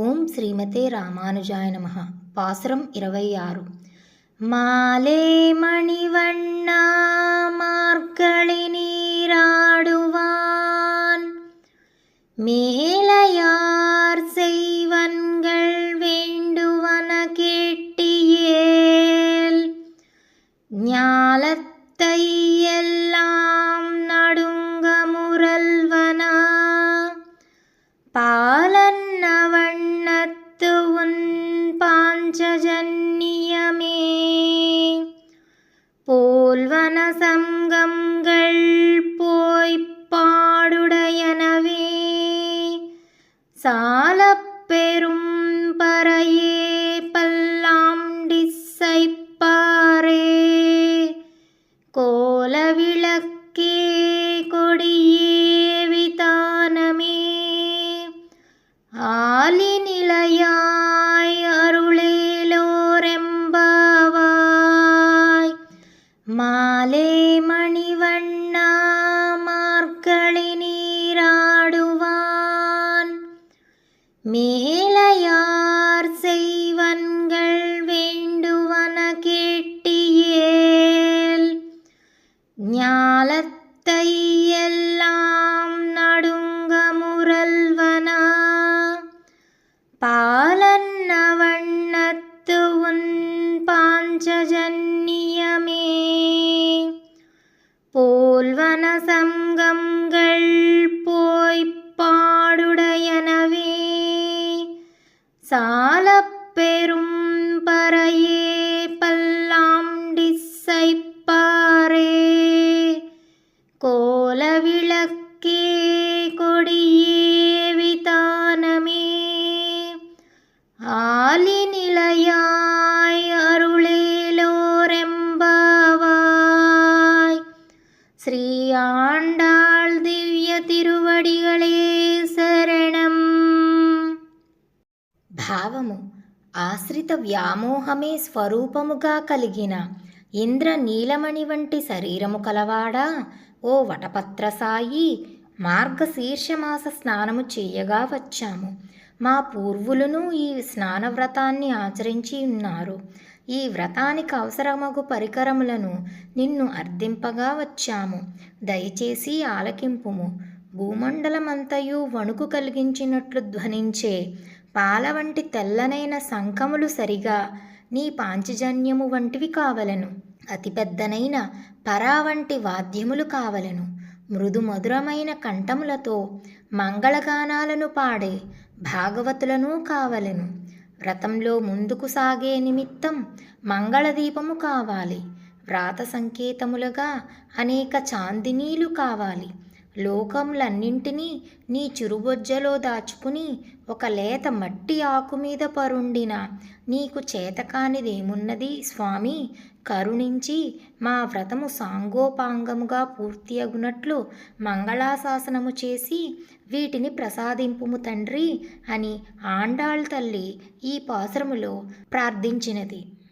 ఓం శ్రీమతే రామానుజాయ నమః. பாசுரம் 26. மாலே மணிவண்ணா மார்கழி நீராடுவான் மேலையார் செய்வன்கள் வேண்டுவன கேட்டியேல் ஞாலத்தை எல்லாம் நடுங்க முரல்வனா பாலன்ன வண்ணத்து உன் பாஞ்சஜன்யமே போல்வன சங்கங்கள் போய்ப் பாடுடையனவே சாலப் பெரும் பறையே பல்லாம் டிசைப்பாரே கோல விளக்கே கொடியே விதானமே ஆலி நிலையாய் அருளேலோரெம்பாவாய் மாலே மணிவண்ணா மார்கழி நீராடுவான் மேலையார் செய்வன்கள் வேண்டுவன கேட்டியேல் ஞாலத்தை எல்லாம் நடுங்க முரல்வனா பாலன்ன வண்ணத்து உன் பாஞ்சஜன்யமே போல்வன சங்கங்கள் போய்ப் பாடுடையனவே சாலப் பெரும் பறையே பல்லாம் டிசைப்பாரே கோல விளக்கே கொடியே விதானமே ஆலி நிலையாய் அருளேலோரெம்பாவாய். ஸ்ரீ ஆண்டாள் దివ్య తిరువడిகளே శరణం. భావము ఆశ్రిత వ్యామోహమే స్వరూపముగా కలిగిన ఇంద్ర నీలమణి వంటి శరీరము కలవాడా ఓ వటపత్రసాయి, మార్గశీర్షమాస స్నానము చేయగా వచ్చాము. మా పూర్వులను ఈ స్నాన వ్రతాన్ని ఆచరించి ఉన్నారు. ఈ వ్రతానికి అవసరమగు పరికరములను నిన్ను అర్థింపగా వచ్చాము. దయచేసి ఆలకింపుము. భూమండలమంతయు వణుకు కలిగించినట్లు ధ్వనించే పాల వంటి తెల్లనైన శంఖములు సరిగా నీ పాంచజన్యము వంటివి కావలను. అతిపెద్దనైన పరా వంటి వాద్యములు కావలను. మృదు మధురమైన కంఠములతో మంగళగానాలను పాడే భాగవతులను కావలను. వ్రతంలో ముందుకు సాగే నిమిత్తం మంగళదీపము కావాలి. వ్రాత సంకేతములుగా అనేక చాందినీలు కావాలి. లోకములన్నింటినీ నీ చురుబొజ్జలో దాచుకుని ఒక లేత మట్టి ఆకు మీద పరుండిన నీకు చేతకానిదేమున్నది స్వామి, కరుణించి మా వ్రతము సాంగోపాంగముగా పూర్తి అగునట్లు మంగళాశాసనము చేసి వీటిని ప్రసాదింపుము తండ్రి అని ఆండాళ్ తల్లి ఈ పాసురములో ప్రార్థించినది.